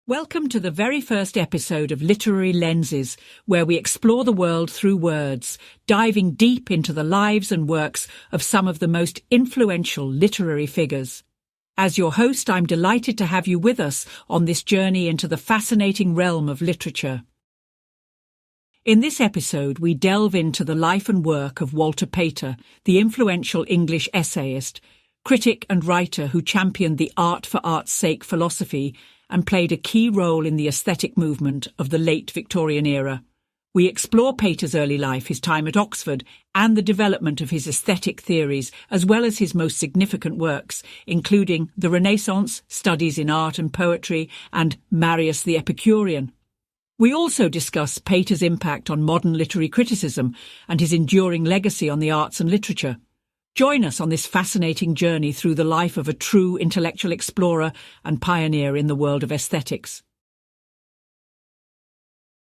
Welcome to the very first episode of Literary Lenses, where we explore the world through words, diving deep into the lives and works of some of the most influential literary figures. As your host, I'm delighted to have you with us on this journey into the fascinating realm of literature. In this episode, we delve into the life and work of Walter Pater, the influential English essayist, critic and writer who championed the art for art's sake philosophy and played a key role in the aesthetic movement of the late Victorian era. We explore Pater's early life, his time at Oxford, and the development of his aesthetic theories, as well as his most significant works, including the Renaissance, Studies in Art and Poetry, and Marius the Epicurean. We also discuss Pater's impact on modern literary criticism and his enduring legacy on the arts and literature. Join us on this fascinating journey through the life of a true intellectual explorer and pioneer in the world of aesthetics.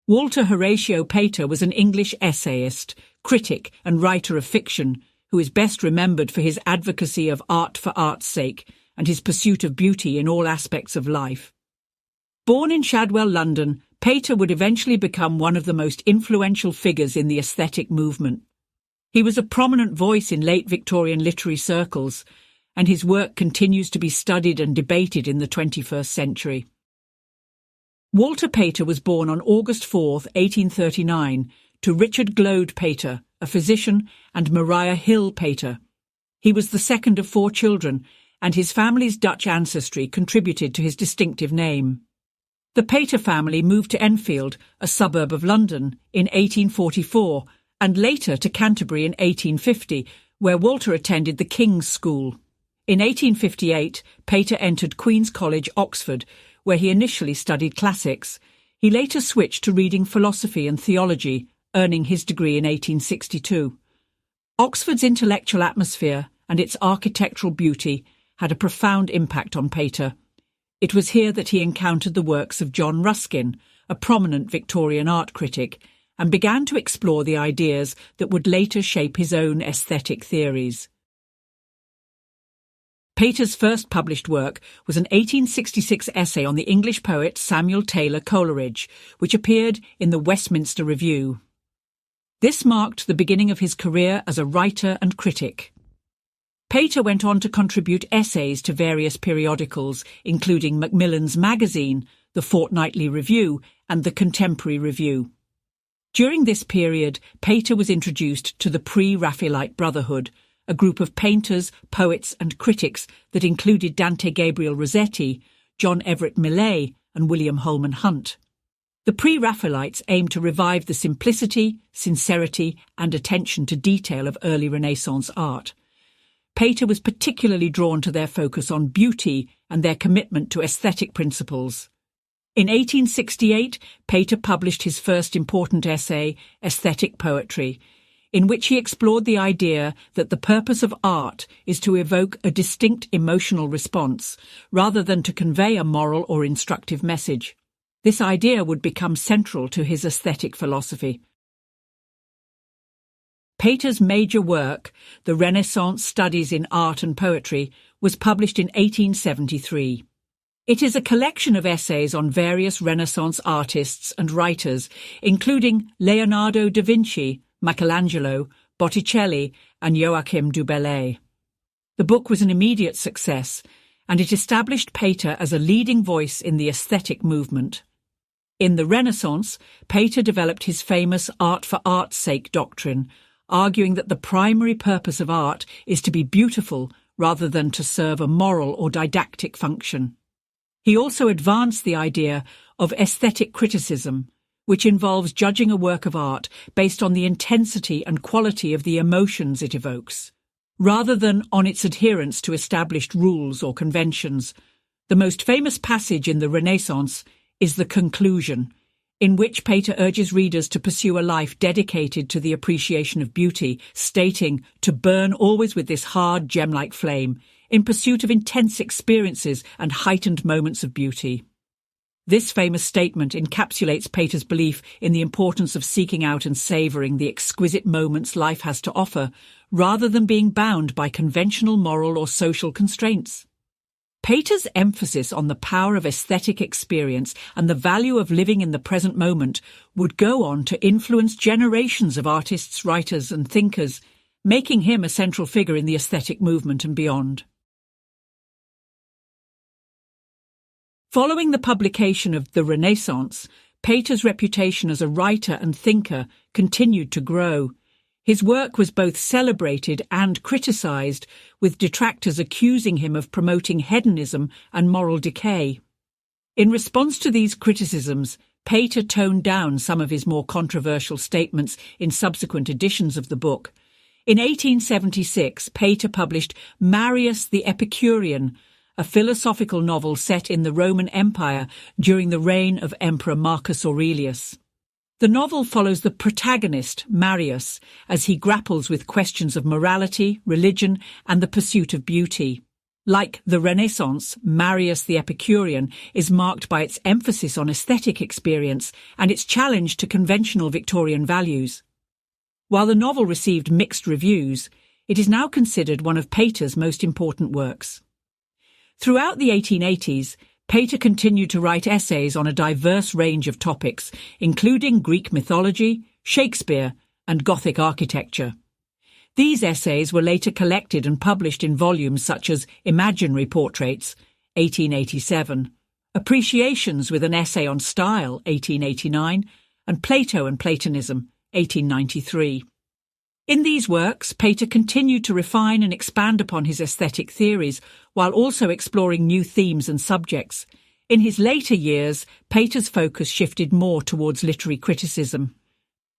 Walter Horatio Pater was an English essayist, critic and writer of fiction who is best remembered for his advocacy of art for art's sake and his pursuit of beauty in all aspects of life. Born in Shadwell, London, Pater would eventually become one of the most influential figures in the aesthetic movement. He was a prominent voice in late Victorian literary circles, and his work continues to be studied and debated in the 21st century. Walter Pater was born on August 4, 1839, to Richard Gloade Pater, a physician, and Maria Hill Pater. He was the second of 4 children, and his family's Dutch ancestry contributed to his distinctive name. The Pater family moved to Enfield, a suburb of London, in 1844, and later to Canterbury in 1850, where Walter attended the King's School. In 1858, Pater entered Queen's College, Oxford, where he initially studied classics. He later switched to reading philosophy and theology, earning his degree in 1862. Oxford's intellectual atmosphere and its architectural beauty had a profound impact on Pater. It was here that he encountered the works of John Ruskin, a prominent Victorian art critic, and began to explore the ideas that would later shape his own aesthetic theories. Pater's first published work was an 1866 essay on the English poet Samuel Taylor Coleridge, which appeared in the Westminster Review. This marked the beginning of his career as a writer and critic. Pater went on to contribute essays to various periodicals, including Macmillan's Magazine, the Fortnightly Review, and the Contemporary Review. During this period, Pater was introduced to the PreRaphaelite Brotherhood, a group of painters, poets and critics that included Dante Gabriel Rossetti, John Everett Millais and William Holman Hunt. The Pre-Raphaelites aimed to revive the simplicity, sincerity and attention to detail of early Renaissance art. Pater was particularly drawn to their focus on beauty and their commitment to aesthetic principles. In 1868, Pater published his first important essay, Aesthetic Poetry, in which he explored the idea that the purpose of art is to evoke a distinct emotional response, rather than to convey a moral or instructive message. This idea would become central to his aesthetic philosophy. Pater's major work, the Renaissance Studies in Art and Poetry, was published in 1873. It is a collection of essays on various Renaissance artists and writers, including Leonardo da Vinci, Michelangelo, Botticelli, and Joachim du Bellay. The book was an immediate success, and it established Pater as a leading voice in the aesthetic movement. In the Renaissance, Pater developed his famous art for art's sake doctrine, arguing that the primary purpose of art is to be beautiful rather than to serve a moral or didactic function. He also advanced the idea of aesthetic criticism, which involves judging a work of art based on the intensity and quality of the emotions it evokes, rather than on its adherence to established rules or conventions. The most famous passage in the Renaissance is the conclusion, in which Pater urges readers to pursue a life dedicated to the appreciation of beauty, stating, "to burn always with this hard gem-like flame, in pursuit of intense experiences and heightened moments of beauty." This famous statement encapsulates Pater's belief in the importance of seeking out and savouring the exquisite moments life has to offer, rather than being bound by conventional moral or social constraints. Pater's emphasis on the power of aesthetic experience and the value of living in the present moment would go on to influence generations of artists, writers, and thinkers, making him a central figure in the aesthetic movement and beyond. Following the publication of The Renaissance, Pater's reputation as a writer and thinker continued to grow. His work was both celebrated and criticised, with detractors accusing him of promoting hedonism and moral decay. In response to these criticisms, Pater toned down some of his more controversial statements in subsequent editions of the book. In 1876, Pater published Marius the Epicurean, a philosophical novel set in the Roman Empire during the reign of Emperor Marcus Aurelius. The novel follows the protagonist, Marius, as he grapples with questions of morality, religion, and the pursuit of beauty. Like The Renaissance, Marius the Epicurean is marked by its emphasis on aesthetic experience and its challenge to conventional Victorian values. While the novel received mixed reviews, it is now considered one of Pater's most important works. Throughout the 1880s, Pater continued to write essays on a diverse range of topics, including Greek mythology, Shakespeare, and Gothic architecture. These essays were later collected and published in volumes such as Imaginary Portraits, 1887, Appreciations with an Essay on Style, 1889, and Plato and Platonism, 1893. In these works, Pater continued to refine and expand upon his aesthetic theories, while also exploring new themes and subjects. In his later years, Pater's focus shifted more towards literary criticism.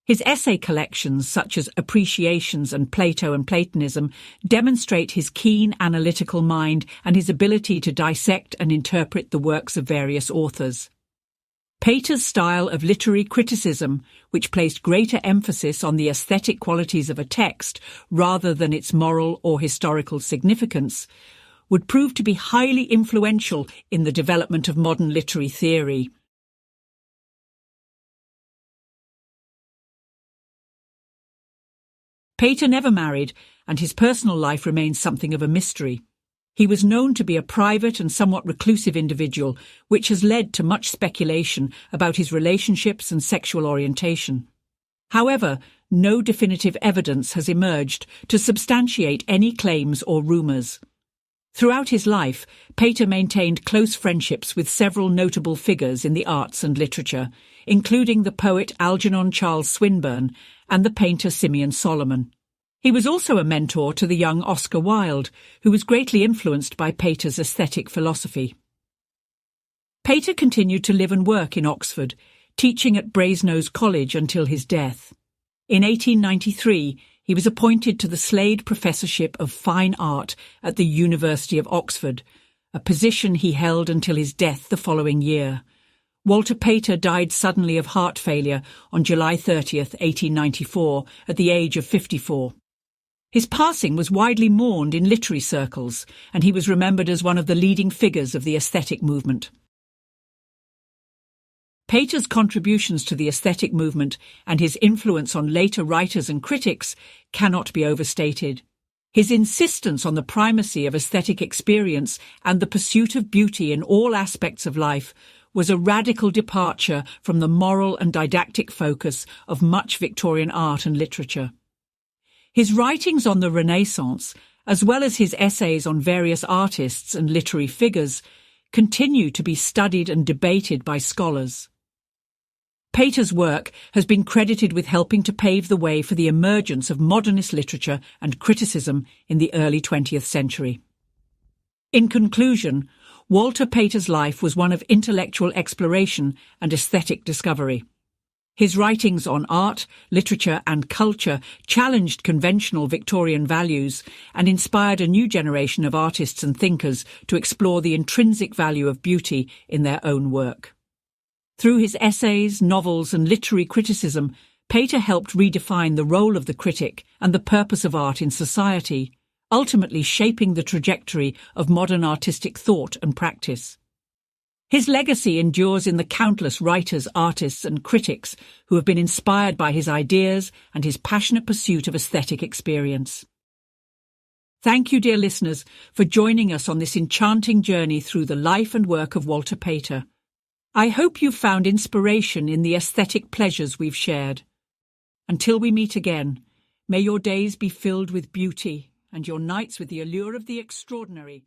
His essay collections, such as Appreciations and Plato and Platonism, demonstrate his keen analytical mind and his ability to dissect and interpret the works of various authors. Pater's style of literary criticism, which placed greater emphasis on the aesthetic qualities of a text rather than its moral or historical significance, would prove to be highly influential in the development of modern literary theory. Pater never married, and his personal life remains something of a mystery. He was known to be a private and somewhat reclusive individual, which has led to much speculation about his relationships and sexual orientation. However, no definitive evidence has emerged to substantiate any claims or rumours. Throughout his life, Pater maintained close friendships with several notable figures in the arts and literature, including the poet Algernon Charles Swinburne and the painter Simeon Solomon. He was also a mentor to the young Oscar Wilde, who was greatly influenced by Pater's aesthetic philosophy. Pater continued to live and work in Oxford, teaching at Brasenose College until his death. In 1893, he was appointed to the Slade Professorship of Fine Art at the University of Oxford, a position he held until his death the following year. Walter Pater died suddenly of heart failure on July 30th, 1894, at the age of 54. His passing was widely mourned in literary circles, and he was remembered as one of the leading figures of the aesthetic movement. Pater's contributions to the aesthetic movement and his influence on later writers and critics cannot be overstated. His insistence on the primacy of aesthetic experience and the pursuit of beauty in all aspects of life was a radical departure from the moral and didactic focus of much Victorian art and literature. His writings on the Renaissance, as well as his essays on various artists and literary figures, continue to be studied and debated by scholars. Pater's work has been credited with helping to pave the way for the emergence of modernist literature and criticism in the early 20th century. In conclusion, Walter Pater's life was one of intellectual exploration and aesthetic discovery. His writings on art, literature, and culture challenged conventional Victorian values and inspired a new generation of artists and thinkers to explore the intrinsic value of beauty in their own work. Through his essays, novels, and literary criticism, Pater helped redefine the role of the critic and the purpose of art in society, ultimately shaping the trajectory of modern artistic thought and practice. His legacy endures in the countless writers, artists, and critics who have been inspired by his ideas and his passionate pursuit of aesthetic experience. Thank you, dear listeners, for joining us on this enchanting journey through the life and work of Walter Pater. I hope you've found inspiration in the aesthetic pleasures we've shared. Until we meet again, may your days be filled with beauty and your nights with the allure of the extraordinary.